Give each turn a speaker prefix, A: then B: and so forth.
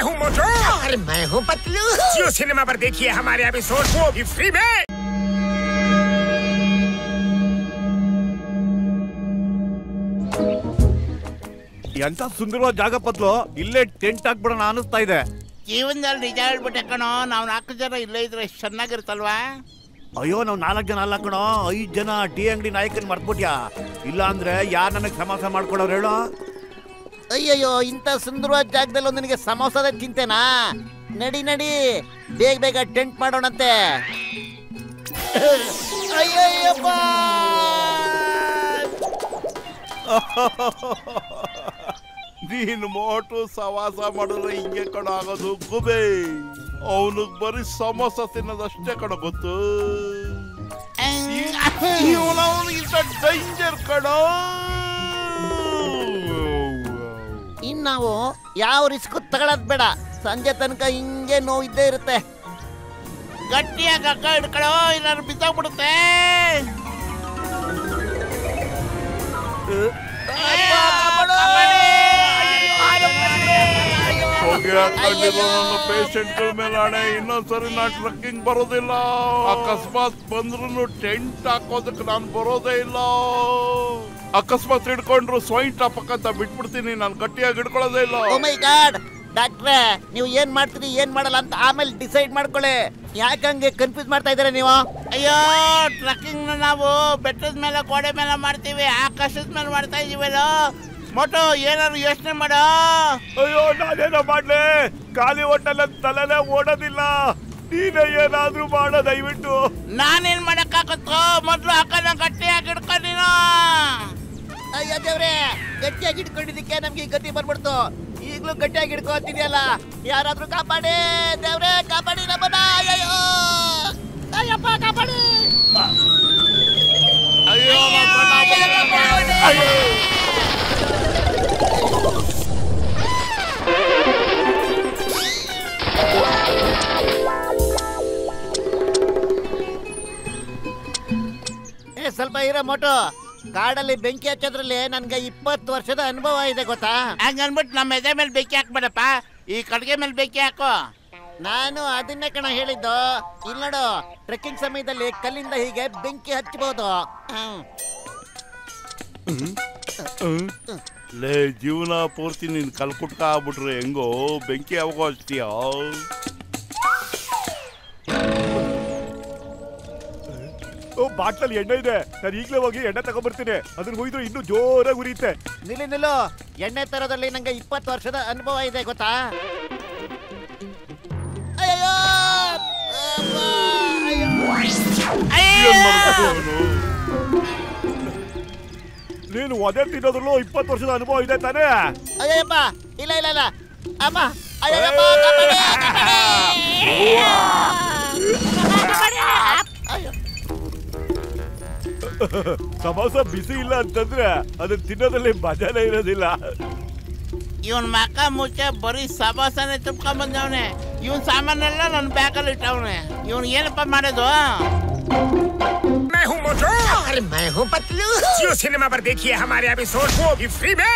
A: मैं हूँ मोटू
B: और मैं हूँ पतलू।
A: जियो सिनेमा पर देखिए हमारे एपिसोड को भी फ्री में।
C: ಎಂತ ಸುಂದರವಾದ ಜಾಗ ಪತ್ಲು, ಇಲ್ಲೇ ಟೆಂಟ್ ಹಾಕ್ಬಿಡೋಣ ಅನಿಸ್ತಾ ಇದೆ.
D: ಜೀವನದಲ್ಲಿ ನಿಜ ಹೇಳ್ಬಿಟ್ಟೆ ಕಣೋ, ನಾವು 4 ಜನ ಇಲ್ಲೇ ಇದ್ರೆ ಎಷ್ಟು ಚೆನ್ನಾಗಿರುತ್ತಲ್ವಾ?
C: ಅಯ್ಯೋ, ನಾವು 4 ಜನ ಅಲ್ಲ ಕಣೋ, 5 ಜನ. ಟೀ ಅಂಗಡಿ ನಾಯಕನ್ ಮರ್ತ್ಬಿಟ್ಯಾ? ಇಲ್ಲ ಅಂದ್ರೆ ಯಾರು ನನಗೆ ಸಮಾಸ ಮಾಡ್ಕೊಡೋರು ಹೇಳೋ?
B: ಅಯ್ಯಯ್ಯೋ, ಇಂಥ ಸುಂದರವಾದ ಜಾಗದಲ್ಲಿ ನಿನಗೆ ಸಮೋಸದ ಚಿಂತೆನಾ? ನಡಿ ನಡಿ, ಬೇಗ ಬೇಗ ಟೆಂಟ್ ಮಾಡೋಣಂತೆ. ಅಯ್ಯಯ್ಯಪ್ಪ,
E: ನೀನು ಮೋಟು ಸವಾಸ ಮಾಡಿದ್ರೆ ಹಿಂಗೆ ಕಣ ಆಗೋದು ಗುಬೆ. ಅವನಿಗೆ ಬರೀ ಸಮೋಸ ತಿನ್ನೋದಷ್ಟೇ ಕಣ ಗೊತ್ತು. ಡೇಂಜರ್ ಕಣ.
B: ಇನ್ ನಾವು ಯಾವ ರಿಸ್ಕ್ ತಗೊಳದ್ ಬೇಡ. ಸಂಜೆ ತನಕ ಹಿಂಗೆ ನೋವು ಇದ್ದೇ ಇರುತ್ತೆ.
D: ಗಟ್ಟಿಯಾಗಿ ಹಗ್ಗ ಹಿಡ್ಕೊಳ್ಳೋ, ಇಲ್ಲಾರು ಬಿದ್ದೋಗ್ಬಿಡುತ್ತೆ.
E: ನನ್ನ ಪೇಷಂಟ್ಗಳ ಮೇಲೆ ಹಣೆ, ಇನ್ನೊಂದ್ಸರಿ ನಾನು ಟ್ರಕ್ಕಿಂಗ್ ಬರೋದಿಲ್ಲ. ಅಕಸ್ಮಾತ್ ಬಂದ್ರು ಟೆಂಟ್ ಹಾಕೋದಕ್ಕೆ ನಾನು ಬರೋದೇ ಇಲ್ಲ. ಅಕಸ್ಮಾತ್ ಹಿಡ್ಕೊಂಡ್ರು ಸ್ವೈನ್ ಟಾಪಕ್ ಅಂತ ಬಿಟ್ಬಿಡ್ತೀನಿ, ನಾನು ಗಟ್ಟಿಯಾಗಿ ಹಿಡ್ಕೊಳ್ಳೋದೇ ಇಲ್ಲ.
B: ಓ ಮೈ ಗಾಡ್, ಡಾಕ್ಟ್ರೆ, ನೀವು ಏನ್ ಮಾಡ್ತೀರಿ ಏನ್ ಮಾಡಲ್ಲ ಅಂತ ಆಮೇಲೆ ಡಿಸೈಡ್ ಮಾಡ್ಕೊಳ್ಳಿ. ಯಾಕಂಗೆ ಕನ್ಫ್ಯೂಸ್ ಮಾಡ್ತಾ ಇದ್ದೀರಾ ನೀವು?
D: ಅಯ್ಯೋ, ಟ್ರಕ್ಕಿಂಗ್ ನಾವು ಬೆಟ್ಟದ ಮೇಲೆ ಗೋಡೆ ಮೇಲೆ ಮಾಡ್ತೀವಿ, ಆಕಾಶದ ಮೇಲೆ ಮಾಡ್ತಾ ಇದೀವಲ್ಲ. ಮೋಟು, ಏನಾದ್ರು ಯೋಚನೆ ಮಾಡೋ.
C: ಅಯ್ಯೋ, ನಾನೇನೋ ಮಾಡ್ಲೆ, ಖಾಲಿ ಹೊಟ್ಟೆಲ್ಲ ತಲೆನೇ ಓಡೋದಿಲ್ಲ. ನೀನೇ ಏನಾದ್ರೂ ಮಾಡೋ ದಯವಿಟ್ಟು.
D: ನಾನೇನ್ ಮಾಡಕ್ಕಾಗತ್ತೋ? ಮೊದ್ಲು ಅಕ್ಕನ ಗಟ್ಟಿಯಾಗಿ ಹಿಡ್ಕೊ ನೀನು.
B: ಅಯ್ಯೋ ದೇವ್ರೆ, ಗಟ್ಟಿಯಾಗಿ ಹಿಡ್ಕೊಂಡಿದ್ದಕ್ಕೆ ನಮ್ಗೆ ಈ ಗತಿ ಬರ್ಬಿಡ್ತು. ಈಗ್ಲೂ ಗಟ್ಟಿಯಾಗಿ ಹಿಡ್ಕೊತಿದ್ಯಲ್ಲ, ಯಾರಾದ್ರೂ ಕಾಪಾಡಿ ದೇವ್ರೆ, ಕಾಪಾಡಿ ನಮ್ಮನ್ನ. ಅಯ್ಯೋ, ಅಯ್ಯಪ್ಪ ಕಾಪಾಡಿ.
E: ಅಯ್ಯೋ,
B: ಸ್ವಲ್ಪ ಇರೋ ಮೋಟು. ಕಾಡಲ್ಲಿ ಬೆಂಕಿ ಹಚ್ಚೋದ್ರಲ್ಲಿ ನನ್ಗೆ 20 ವರ್ಷದ ಅನುಭವ ಇದೆ ಗೊತ್ತಾ?
D: ಹಂಗನ್ಬಿಟ್ಟು ನಮ್ಮ ಎದೆ ಮೇಲೆ ಬೆಂಕಿ ಹಾಕ್ಬೇಡಪ್ಪ, ಈ ಕಡ್ಗೆ ಮೇಲೆ ಬೆಂಕಿ ಹಾಕು.
B: ನಾನು ಅದನ್ನೇ ಕಣ ಹೇಳಿದ್ದು. ಇಲ್ಲಿ ನೋಡು, ಟ್ರೆಕ್ಕಿಂಗ್ ಸಮಯದಲ್ಲಿ ಕಲ್ಲಿಂದ ಹೀಗೆ ಬೆಂಕಿ ಹಚ್ಚಬಹುದು.
E: ಲೇ, ಜೀವನ ಪೂರ್ತಿ ನೀನ್ ಕಲ್ಕುಟ್ಕ ಆಗ್ಬಿಟ್ರೆ ಹೆಂಗೋ, ಬೆಂಕಿ ಯಾವಾಗೋ ಹಚ್ತೀಯ?
C: ಬಾಟ್ಲಲ್ಲಿ ಎಣ್ಣೆ ಇದೆ, ನಾನು ಈಗಲೇ ಹೋಗಿ ಎಣ್ಣೆ ತಗೊಂಡ್ಬರ್ತೀನಿ. ಅದನ್ನ ಹೋಗಿದ್ರು ಇನ್ನೂ ಜೋರಾಗಿ ಉರಿಯುತ್ತೆ.
B: ನಿಲ್ಲು, ಎಣ್ಣೆ ತರೋದ್ರಲ್ಲಿ ನಂಗೆ 20 ವರ್ಷದ ಅನುಭವ ಇದೆ ಗೊತ್ತಾ? ಅಯ್ಯೋ,
C: ನೀನು ಒದೆ ತಿನ್ನೋದ್ರಲ್ಲೂ 20 ವರ್ಷದ ಅನುಭವ ಇದೆ ತಾನೇ?
B: ಅಯ್ಯಪ್ಪ, ಇಲ್ಲ ಇಲ್ಲ ಇಲ್ಲ ಅಮ್ಮ, ಅಯ್ಯಪ್ಪ ಕಾಪಾಡಿ, ಕಾಪಾಡಿ.
C: ಸಮೋಸ ಬಿಸಿ ಇಲ್ಲ ಅಂತಂದ್ರೆ ಅದನ್ನ ತಿನ್ನೋದ್ರಲ್ಲಿ ಮಜಾನೇ ಇರೋದಿಲ್ಲ.
D: ಇವನ್ ಮಕ ಮುಚ್ಚ ಬರೀ ಸವಾಸನೆ ತುಂಬ್ಕೊಂಡ್ ಬಂದವನೆ. ಇವನ್ ಸಾಮಾನೆಲ್ಲ ನನ್ನ ಬ್ಯಾಗಲ್ಲಿ ಇಟ್ಟವನೆ. ಇವನ್ ಏನಪ್ಪ ಮಾಡೋದು?
A: मैं हूँ मोटू
B: और मैं हूँ पतलू।
A: जियो सिनेमा पर देखिए हमारे एपिसोड को भी फ्री में।